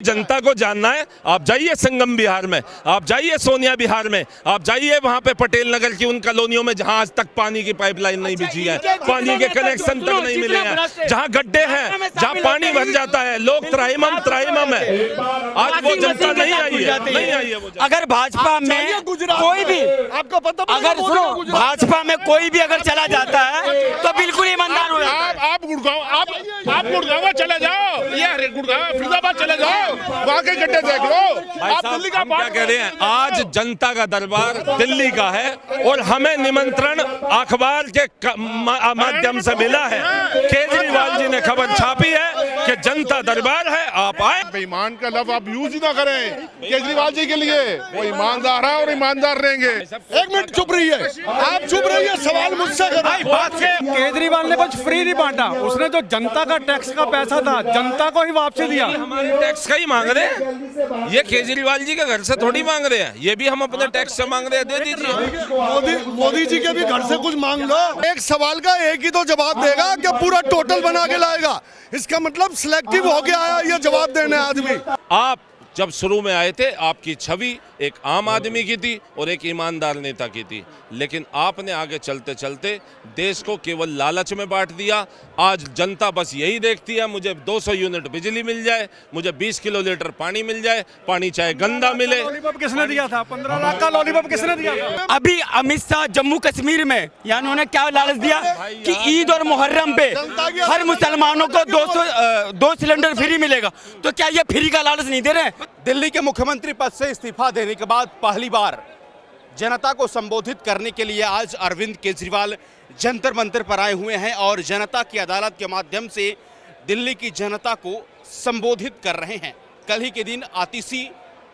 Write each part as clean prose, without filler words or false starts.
जनता को जानना है, आप जाइए संगम बिहार में, आप जाइए सोनिया बिहार में, आप जाइए वहां पे पटेल नगर की उन कॉलोनियों में जहां आज तक पानी की पाइपलाइन नहीं बिछी है, पानी के कनेक्शन तक नहीं मिले हैं, जहां गड्ढे हैं, जहां पानी भर जाता है, लोग त्राहिमाम है। आज वो जनता नहीं आई है वो। अगर भाजपा में कोई भी, आपको पता, अगर सुनो, भाजपा में कोई भी अगर चला जाता है तो बिल्कुल ईमानदार हो जाता है। आप गुड़गांव चले जाओ, ये गुड़गांव फरीदाबाद चले जाओ, वहाँ के गड्ढे देख लो। आप दिल्ली का क्या कह रहे हैं? आज जनता का दरबार दिल्ली का है और हमें निमंत्रण अखबार के माध्यम से मिला है। केजरीवाल जी ने खबर छापी है कि जनता दरबार है, आप आए। बेईमान का लफ्ज आप यूज ही ना करें केजरीवाल जी के लिए, वो ईमानदार है और ईमानदार रहेंगे। एक मिनट चुप रही है, आप चुप रही है, सवाल मुझसे कर। केजरीवाल ने कुछ फ्री नहीं बांटा, उसने जो जनता का टैक्स का पैसा था जनता को ही वापसी दिया। हमारे टैक्स का ही मांग रहे हैं, ये केजरीवाल जी के घर से थोड़ी मांग रहे हैं, ये भी हम अपने टैक्स से मांग रहे हैं, दे दीजिए। मोदी जी के भी घर से कुछ मांग लो। एक सवाल का एक ही तो जवाब देगा कि पूरा टोटल बना के लाएगा। इसका मतलब सिलेक्टिव हो गया है ये जवाब देने आदमी। आप जब शुरू में आए थे आपकी छवि एक आम आदमी की थी और एक ईमानदार नेता की थी, लेकिन आपने आगे चलते चलते देश को केवल लालच में बांट दिया। आज जनता बस यही देखती है, मुझे 200 यूनिट बिजली मिल जाए, मुझे 20 किलो लीटर पानी मिल जाए, पानी चाहे गंदा मिले। लॉलीपॉप किसने दिया था? 15 लाख का लॉलीपॉप किसने दिया था? अभी अमित शाह जम्मू कश्मीर में यानी उन्होंने क्या लालच दिया कि ईद और मुहर्रम पे हर मुसलमानों को 2 सिलेंडर फ्री मिलेगा, तो क्या ये फ्री का लालच नहीं दे रहे? दिल्ली के मुख्यमंत्री पद से इस्तीफा देने के बाद पहली बार जनता को संबोधित करने के लिए आज अरविंद केजरीवाल जंतर मंतर पर आए हुए हैं और जनता की अदालत के माध्यम से दिल्ली की जनता को संबोधित कर रहे हैं। कल ही के दिन आतिशी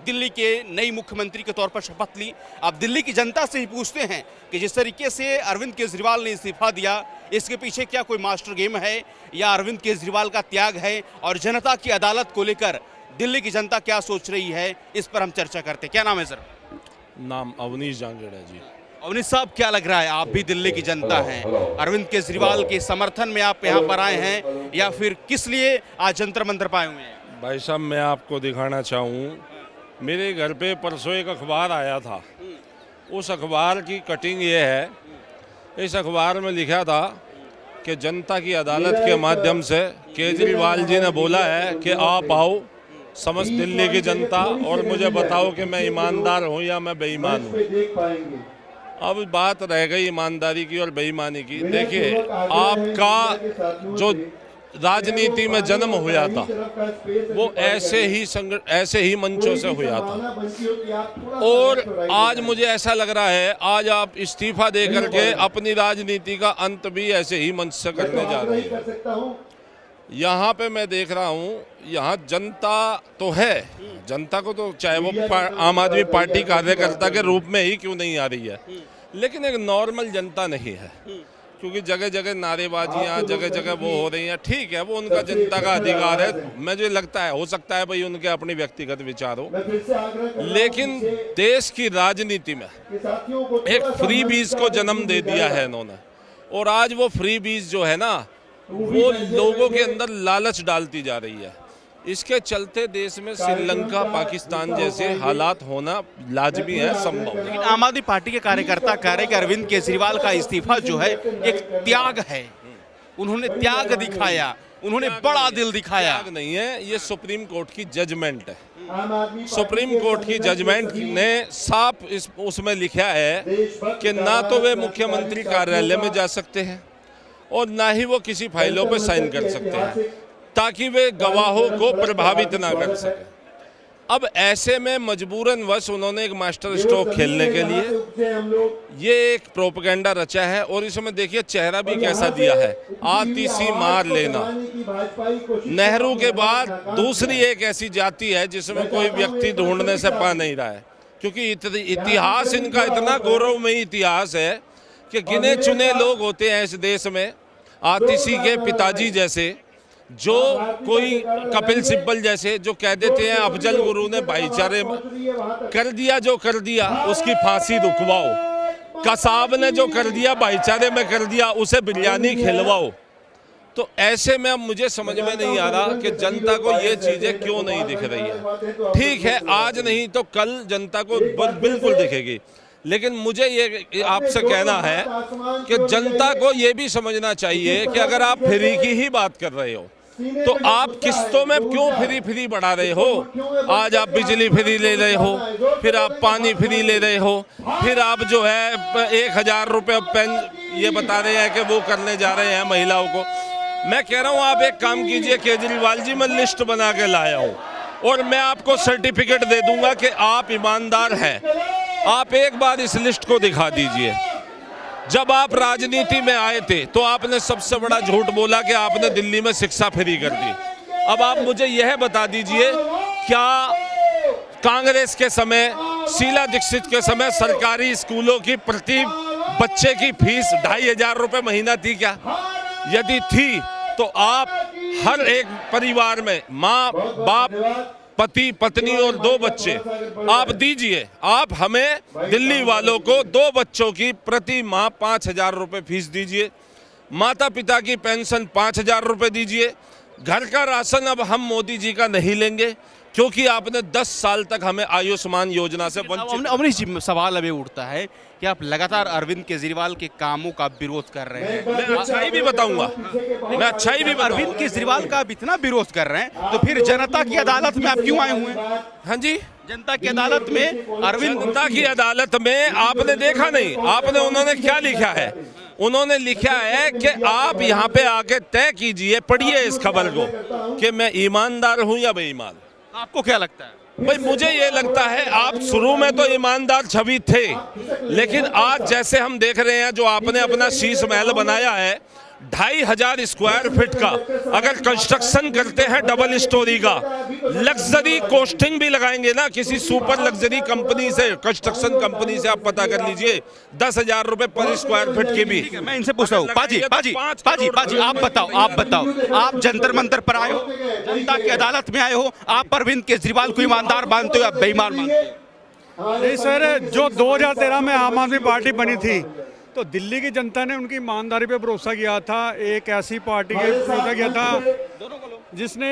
दिल्ली के नई मुख्यमंत्री के तौर पर शपथ ली। अब दिल्ली की जनता से ही पूछते हैं कि जिस तरीके से अरविंद केजरीवाल ने इस्तीफा दिया, इसके पीछे क्या कोई मास्टर गेम है या अरविंद केजरीवाल का त्याग है, और जनता की अदालत को लेकर दिल्ली की जनता क्या सोच रही है, इस पर हम चर्चा करते हैं। क्या नाम है सर? नाम अवनीश जांगेड़ा जी। अवनीश साहब, क्या लग रहा है, आप भी दिल्ली की जनता हैं, अरविंद केजरीवाल के समर्थन में आप यहाँ पर आए हैं या फिर किस लिए आज जंतर मंतर पाए हुए हैं? भाई साहब, मैं आपको दिखाना चाहूँ, मेरे घर पे परसों एक अखबार आया था, उस अखबार की कटिंग ये है। इस अखबार में लिखा था कि जनता की अदालत के माध्यम से केजरीवाल जी ने बोला है कि आप आओ समस्त दिल्ली की जनता और मुझे बताओ कि मैं ईमानदार हूँ या मैं बेईमान हूँ। अब बात रह गई ईमानदारी की और बेईमानी की। देखिए, आपका जो राजनीति में जन्म हुआ था वो ऐसे ही मंचों से हुआ था, और आज मुझे ऐसा लग रहा है आज आप इस्तीफा दे करके अपनी राजनीति का अंत भी ऐसे ही मंच से करने जा रहे हैं। यहाँ पे मैं देख रहा हूँ, यहाँ जनता तो है, जनता को तो चाहे वो आम आदमी पार्टी कार्यकर्ता के रूप में ही क्यों नहीं आ रही है, लेकिन एक नॉर्मल जनता नहीं है, क्योंकि जगह जगह नारेबाजियाँ, जगह जगह वो हो रही हैं। ठीक है, वो उनका जनता का अधिकार है, मुझे लगता है हो सकता है भाई उनके अपने व्यक्तिगत विचार हो, लेकिन देश की राजनीति में एक फ्री बीज को जन्म दे दिया है इन्होंने, और आज वो फ्री बीज जो है ना वो लोगों के अंदर लालच डालती जा रही है। इसके चलते देश में श्रीलंका, पाकिस्तान जैसे हालात होना लाजमी है, संभव। लेकिन आम आदमी पार्टी के कार्यकर्ता कह रहे हैं कि अरविंद केजरीवाल का इस्तीफा जो है एक त्याग है, उन्होंने त्याग दिखाया, उन्होंने बड़ा दिल दिखाया। त्याग नहीं है, ये सुप्रीम कोर्ट की जजमेंट है। सुप्रीम कोर्ट की जजमेंट ने साफ उसमें लिखा है कि ना तो वे मुख्यमंत्री कार्यालय में जा सकते हैं और ना ही वो किसी फाइलों पर साइन कर सकते हैं, ताकि वे गवाहों को प्रभावित ना कर सके। अब ऐसे में मजबूरन वश उन्होंने एक मास्टर स्ट्रोक खेलने के लिए ये एक प्रोपेगेंडा रचा है, और इसमें देखिए चेहरा भी कैसा दिया है, आतिशी मार लेना। नेहरू के बाद दूसरी एक ऐसी जाति है जिसमें कोई व्यक्ति ढूंढने से पा नहीं रहा है, क्योंकि इतिहास इनका इतना गौरवमयी इतिहास है कि गिने चुने लोग होते हैं इस देश में, आतिशी के पिताजी जैसे, जो कोई कपिल सिब्बल जैसे, जो कह देते हैं अफजल गुरु ने भाईचारे में कर दिया जो कर दिया उसकी फांसी रुकवाओ, कसाब ने जो कर दिया भाईचारे में कर दिया उसे बिरयानी खिलवाओ। तो ऐसे में अब मुझे समझ में नहीं आ रहा कि जनता को ये चीज़ें क्यों नहीं दिख रही है। ठीक है, आज नहीं तो कल जनता को बिल्कुल दिखेगी, लेकिन मुझे ये आपसे कहना है कि जनता को ये भी समझना चाहिए कि अगर आप फ्री की ही बात कर रहे हो तो आप किस्तों में क्यों फ्री बढ़ा रहे हो। आज आप बिजली फ्री ले रहे हो, फिर आप पानी फ्री ले रहे हो, फिर आप जो है 1000 रुपये पेन ये बता रहे हैं कि वो करने जा रहे हैं महिलाओं को। मैं कह रहा हूँ आप एक काम कीजिए केजरीवाल जी, मैं लिस्ट बना के लाया हूँ और मैं आपको सर्टिफिकेट दे दूंगा कि आप ईमानदार हैं। आप एक बार इस लिस्ट को दिखा दीजिए। जब आप राजनीति में आए थे तो आपने सबसे बड़ा झूठ बोला कि आपने दिल्ली में शिक्षा फ्री कर दी। अब आप मुझे यह बता दीजिए, क्या कांग्रेस के समय, शीला दीक्षित के समय सरकारी स्कूलों की प्रति बच्चे की फीस 2500 रुपये महीना थी क्या? यदि थी तो आप हर एक परिवार में माँ बाप, पति पत्नी और 2 बच्चे आप दीजिए। आप हमें दिल्ली वालों को 2 बच्चों की प्रति माह 5000 रुपये फीस दीजिए। माता पिता की पेंशन 5000 रुपये दीजिए। घर का राशन अब हम मोदी जी का नहीं लेंगे क्योंकि आपने 10 साल तक हमें आयुष्मान योजना से वंचित। अमरीश जी, सवाल अभी उठता है कि आप लगातार अरविंद केजरीवाल के कामों का विरोध कर रहे हैं। मैं अच्छाई भी बताऊंगा, मैं अच्छाई भी बताऊंगा। अरविंद केजरीवाल का आप इतना विरोध कर रहे हैं तो फिर जनता की अदालत में आप क्यों आए हुए हैं? हाँ जी, जनता की अदालत में अरविंद, जनता की अदालत में आपने देखा नहीं, आपने उन्होंने क्या लिखा है? उन्होंने लिखा है कि आप यहाँ पे आके तय कीजिए, पढ़िए इस खबर को, कि मैं ईमानदार हूँ या बेईमान। आपको क्या लगता है? भाई मुझे ये लगता है आप शुरू में तो ईमानदार छवि थे, लेकिन आज जैसे हम देख रहे हैं जो आपने अपना शीश महल बनाया है 2500 स्क्वायर फीट का, अगर कंस्ट्रक्शन करते हैं डबल स्टोरी का, लग्जरी कोस्टिंग भी लगाएंगे ना किसी सुपर लग्जरी कंपनी से, कंस्ट्रक्शन कंपनी से, आप पता कर लीजिए 10,000 रुपए पर स्क्वायर फीट की भी। मैं इनसे पूछता हूँ, पाजी आप बताओ, आप जंतर मंतर पर आए हो, जनता की अदालत में आए हो, आप अरविंद केजरीवाल को ईमानदार मानते हो या बेईमान मानते हो? नहीं सर, जो 2013 में आम आदमी पार्टी बनी थी तो दिल्ली की जनता ने उनकी ईमानदारी पे भरोसा किया था। एक ऐसी पार्टी के भरोसा किया था जिसने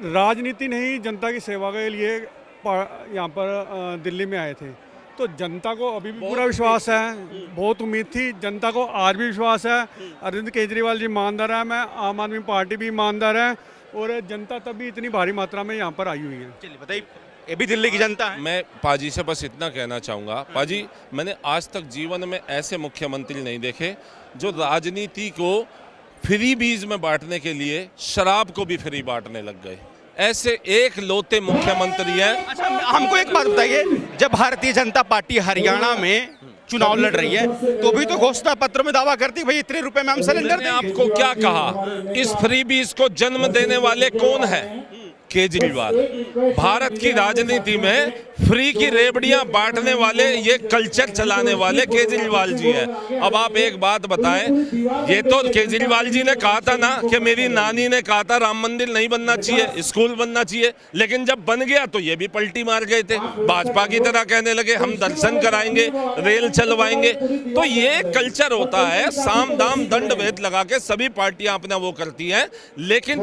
राजनीति नहीं, जनता की सेवा के लिए यहाँ पर दिल्ली में आए थे। तो जनता को अभी भी पूरा विश्वास है, बहुत उम्मीद थी, जनता को आज भी विश्वास है। अरविंद केजरीवाल जी ईमानदार है, मैं आम आदमी पार्टी भी ईमानदार है और जनता तभी इतनी भारी मात्रा में यहाँ पर आई हुई है। चलिए बताइए, ये भी दिल्ली की जनता है। मैं पाजी से बस इतना कहना चाहूँगा, पाजी मैंने आज तक जीवन में ऐसे मुख्यमंत्री नहीं देखे जो राजनीति को फ्री बीज में बांटने के लिए शराब को भी फ्री बांटने लग गए। ऐसे एक लौते मुख्यमंत्री हैं। अच्छा, हमको एक बात बताइए, जब भारतीय जनता पार्टी हरियाणा में चुनाव लड़ रही है तो भी तो घोषणा पत्र में दावा करती भाई इतने रुपए में हम सिलेंडर देंगे। आपको क्या कहा, इस फ्री बीज को जन्म देने वाले कौन है? केजरीवाल। भारत की राजनीति में फ्री की रेवड़ियां बांटने वाले, ये कल्चर चलाने वाले केजरीवाल जी हैं। अब आप एक बात बताएं, ये तो केजरीवाल जी ने कहा था ना कि मेरी नानी ने कहा था राम मंदिर नहीं बनना चाहिए, स्कूल बनना चाहिए, लेकिन जब बन गया तो ये भी पलटी मार गए थे, भाजपा की तरह कहने लगे हम दर्शन कराएंगे, रेल चलवाएंगे। तो ये कल्चर होता है, साम दाम दंड भेद लगा के सभी पार्टियां अपना वो करती हैं। लेकिन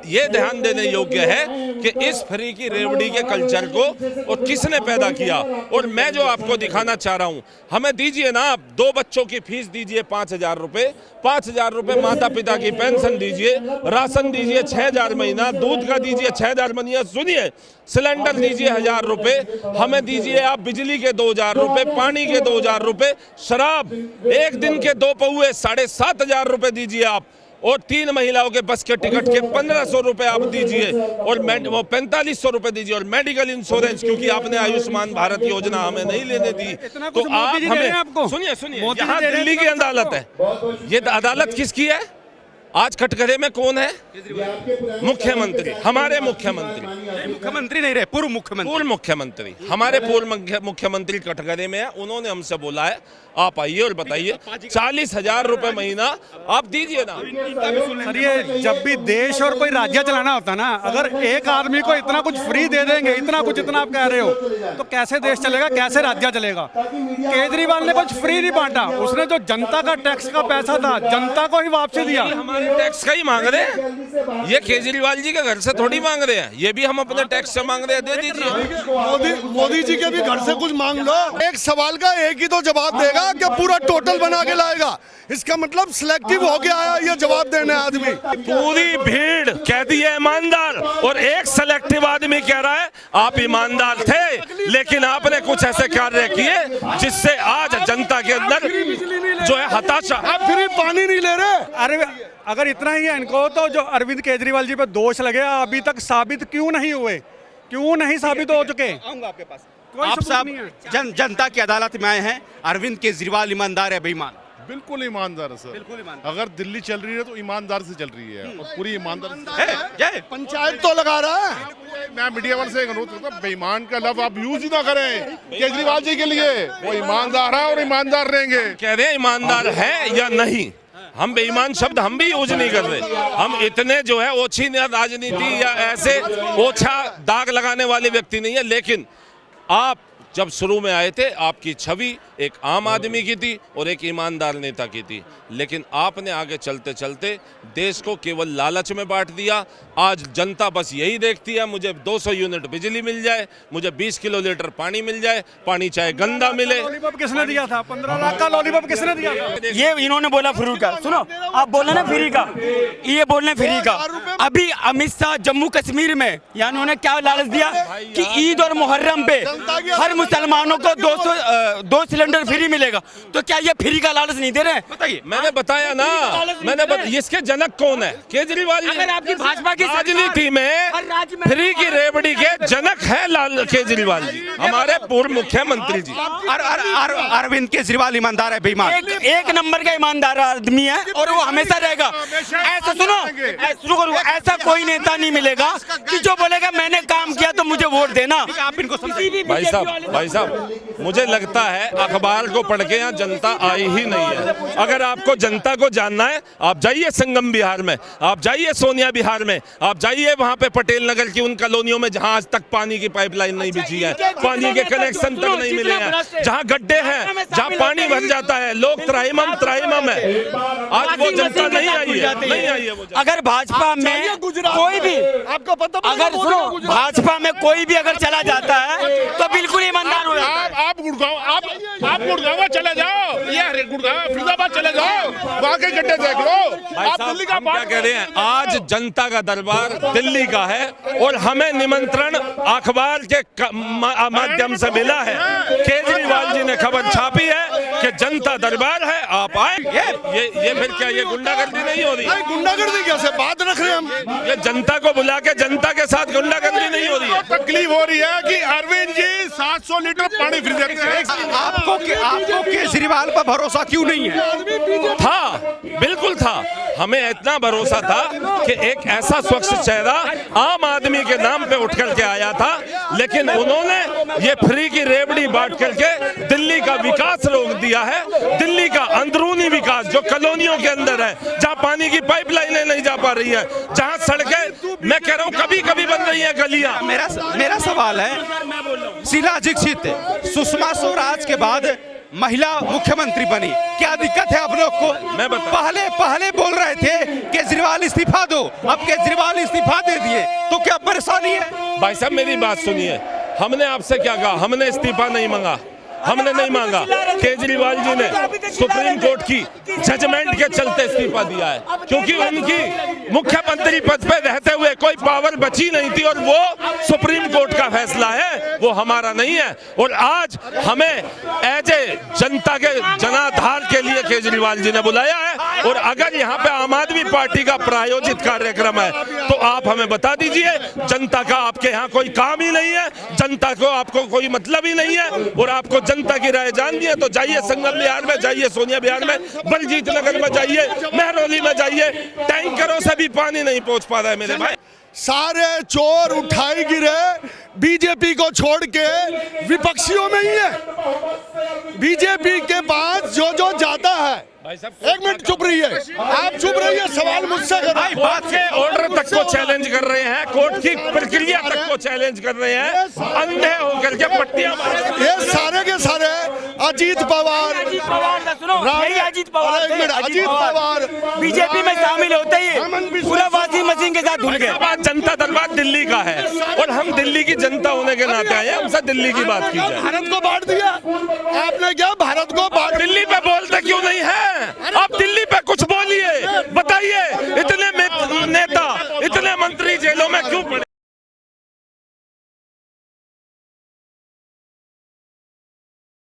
ये ध्यान देने योग्य है कि इस फ्री की रेवड़ी के कल्चर को और किसने पैदा किया। और मैं जो आपको दिखाना चाह रहा हूं, हमें दीजिए ना, आप 2 बच्चों की फीस दीजिए 5000 रुपए, 5000 रुपए माता पिता की पेंशन दीजिए, राशन दीजिए 6000 महीना, दूध का दीजिए 6000 महीना, सुनिए सिलेंडर दीजिए 1000 रुपए, हमें दीजिए आप बिजली के 2000 रुपए, पानी के 2000 रुपए, शराब एक दिन के 2 पौए 7500 रुपए दीजिए आप, और 3 महिलाओं के बस के टिकट के 1500 रुपए आप दीजिए, और 4500 रुपए दीजिए, और मेडिकल इंश्योरेंस, क्योंकि आपने आयुष्मान भारत योजना हमें नहीं लेने दी। तो आप हमें सुनिए, यहाँ दिल्ली की अदालत है, ये अदालत किसकी है? आज कटघरे में कौन है? मुख्यमंत्री, हमारे मुख्यमंत्री नहीं रहे, पूर्व मुख्यमंत्री हमारे पूर्व मुख्यमंत्री कटघरे में है। उन्होंने हमसे बोला है आप आइए और बताइए 40,000 रुपए महीना आप दीजिए ना। सर ये जब भी देश और कोई राज्य चलाना होता ना, अगर एक आदमी को इतना कुछ फ्री दे देंगे, इतना कुछ इतना आप कह रहे हो, तो कैसे देश चलेगा, कैसे राज्य चलेगा। केजरीवाल ने कुछ फ्री नहीं बांटा, उसने जो जनता का टैक्स का पैसा था जनता को ही वापसी दिया। हमारे टैक्स का ही मांग रहे हैं, ये केजरीवाल जी के घर से थोड़ी मांग रहे हैं, ये भी हम अपने टैक्स से मांग रहे हैं, दे दीजिए। मोदी जी के भी घर से कुछ मांग लो, एक सवाल का एक ही तो जवाब देगा कि पूरा टोटल बना के लाएगा। इसका मतलब सिलेक्टिव हो गया है ये जवाब देने आदमी। पूरी भीड़ कहती है ईमानदार, और एक सेलेक्टिव आदमी कह रहा है आप ईमानदार थे, लेकिन आपने कुछ ऐसे कार्य किए जिससे आज जनता के अंदर जो है हताशा। आप फ्री पानी नहीं ले रहे। अरे अगर इतना ही है इनको, तो जो अरविंद केजरीवाल जी पे दोष लगे अभी तक साबित क्यों नहीं हुए, क्यों नहीं साबित हो चुके? आऊंगा आपके पास। कोई आप सबूत साहब नहीं है। जनता की अदालत में आए हैं, अरविंद केजरीवाल ईमानदार है बेईमान? बिल्कुल ईमानदार है सर, बिल्कुल ईमानदार। अगर दिल्ली चल रही है तो ईमानदार से चल रही है और पूरी ईमानदार है, जय पंचायत तो लगा रहा है। मैं मीडिया वाले से एक अनुरोध करता हूं, बेईमान का लफ्ज आप यूज ही ना करें केजरीवाल जी के लिए। वो ईमानदार है और ईमानदार रहेंगे। कह रहे हैं ईमानदार है या नहीं, हम बेईमान शब्द हम भी यूज नहीं कर रहे। हम इतने जो है ओछी राजनीति या ऐसे ओछा दाग लगाने वाले व्यक्ति नहीं है, लेकिन आप जब शुरू में आए थे आपकी छवि एक आम आदमी की थी और एक ईमानदार नेता की थी, लेकिन आपने आगे चलते चलते देश को केवल लालच में बांट दिया। आज जनता बस यही देखती है मुझे 200 यूनिट बिजली मिल जाए, मुझे 20 किलो लीटर पानी मिल जाए, पानी चाहे गंदा मिले। लॉलीपॉप किसने दिया था? 15 लाख का लॉलीपॉप किसने दिया था? ये इन्होंने बोला फ्री का, सुनो आप बोल रहे ना फ्री का, ये बोल रहे फ्री का। अभी अमित शाह जम्मू कश्मीर में यानी उन्होंने क्या लालच दिया कि ईद और मुहर्रम पे हर मुसलमानों को 2 सिलेंडर फ्री मिलेगा, तो क्या ये फ्री का लालच नहीं दे रहे हैं? बताइए। मैंने बताया ना, इसके जनक कौन है? केजरीवाल। अगर आपकी भाजपा की राजनीति में हर राज्य में फ्री की रेवड़ी के जनक है लाल केजरीवाल जी, हमारे पूर्व मुख्यमंत्री जी। अरविंद केजरीवाल ईमानदार है बेईमान? एक नंबर का ईमानदार आदमी है और वो हमेशा रहेगा। ऐसा सुनो, ऐसा कोई नेता नहीं मिलेगा कि जो बोलेगा मैंने काम किया तो मुझे वोट देना। आप इनको भाई साहब मुझे लगता है अखबार को पढ़ के यहाँ जनता आई ही नहीं है। अगर आपको जनता को जानना है आप जाइए संगम बिहार में, आप जाइए सोनिया बिहार में, आप जाइए वहाँ पे पटेल नगर की उन कॉलोनियों में जहाँ आज तक पानी की पाइपलाइन नहीं बिछी है, पानी के कनेक्शन तक नहीं मिले हैं, जहाँ गड्ढे हैं, जहाँ पानी भर जाता है, लोग त्राहिमाम है। आज वो जनता नहीं आई है, वो जनता। अगर भाजपा में कोई भी आपको पता, अगर सुनो भाजपा में कोई भी अगर चला जाता है तो बिल्कुल ईमानदार हो जाता है। आप गुड़गांव चले जाओ, ये गुड़गांव फरीदाबाद चले जाओ, वहाँ के गड्ढे देख लो। भाई आप साहब, दिल्ली का हम क्या कह रहे हैं, आज जनता का दरबार दिल्ली का है और हमें निमंत्रण अखबार के माध्यम से मिला है। केजरीवाल जी ने खबर छापी है कि जनता दरबार है, आप आए। ये फिर क्या, ये गुंडागर्दी नहीं हो रही? गुंडागर्दी कैसे बात रख रहे हैं हम? ये जनता को बुला के जनता के साथ गुंडागर्दी नहीं हो रही है। तकलीफ हो रही है कि अरविंद जी 700 लीटर पानी फ्री देते हैं। आपको केजरीवाल पर भरोसा क्यों नहीं है? था, बिल्कुल था, हमें इतना भरोसा था कि एक ऐसा स्वच्छ चेहरा आम आदमी के नाम पे उठ करके आया था, लेकिन उन्होंने ये फ्री की रेवड़ी बांट करके दिल्ली का विकास रोक दिया है। दिल्ली का अंदरूनी विकास जो कॉलोनियों के अंदर है, जहाँ पानी की पाइपलाइनें नहीं जा पा रही है, जहाँ सड़कें मैं कह रहा हूँ कभी कभी बन रही है गलियां। मेरा सवाल है, शीला दीक्षित सुषमा स्वराज के बाद महिला मुख्यमंत्री बनी, क्या दिक्कत है आप लोग को? मैं पहले बोल रहे थे केजरीवाल इस्तीफा दो, अब केजरीवाल इस्तीफा दे दिए, तो क्या परेशानी है? भाई साहब मेरी बात सुनिए, हमने आपसे क्या कहा? हमने इस्तीफा नहीं मांगा, हमने नहीं मांगा। केजरीवाल जी ने सुप्रीम कोर्ट की जजमेंट के चलते इस्तीफा दिया है, क्योंकि उनकी मुख्यमंत्री पद पे रहते हुए कोई पावर बची नहीं थी और वो सुप्रीम कोर्ट का फैसला है, वो हमारा नहीं है। और आज हमें एज ए जनता के जनाधार के लिए केजरीवाल जी ने बुलाया है, और अगर यहाँ पे आम आदमी पार्टी का प्रायोजित कार्यक्रम है तो आप हमें बता दीजिए। जनता का आपके यहाँ कोई काम ही नहीं है, जनता को आपको कोई मतलब ही नहीं है, और आपको जनता की राय जाननी है तो जाइए संगम बिहार में, जाइए सोनिया बिहार में, बलजीत नगर में जाइए, महरौली में जाइए, टैंकरों से भी पानी नहीं पहुंच पा रहा है मेरे भाई। सारे चोर उठाई गिरे बीजेपी को छोड़ के विपक्षियों में ही है। बीजेपी के पास जो जो जाता है, एक मिनट चुप रहिए, आप चुप रहिए, सवाल मुझसे करें। बात के ऑर्डर तक को चैलेंज कर रहे हैं, कोर्ट की प्रक्रिया तक को चैलेंज कर रहे हैं, अंधे होकर के पट्टियां मार रहे हैं। ये सारे के सारे अजीत पवार, अजीत पवार का सुनो, यही अजीत पवार एक मिनट, अजीत पवार बीजेपी में शामिल होते ही पूरा वॉशिंग मशीन के साथ धुल गए। बात जनता दरबार दिल्ली का है और हम दिल्ली की जनता होने के नाते आए हैं, हमसे दिल्ली की बात की जाए। भारत को बांट दिया आपने, क्या भारत को बांट, दिल्ली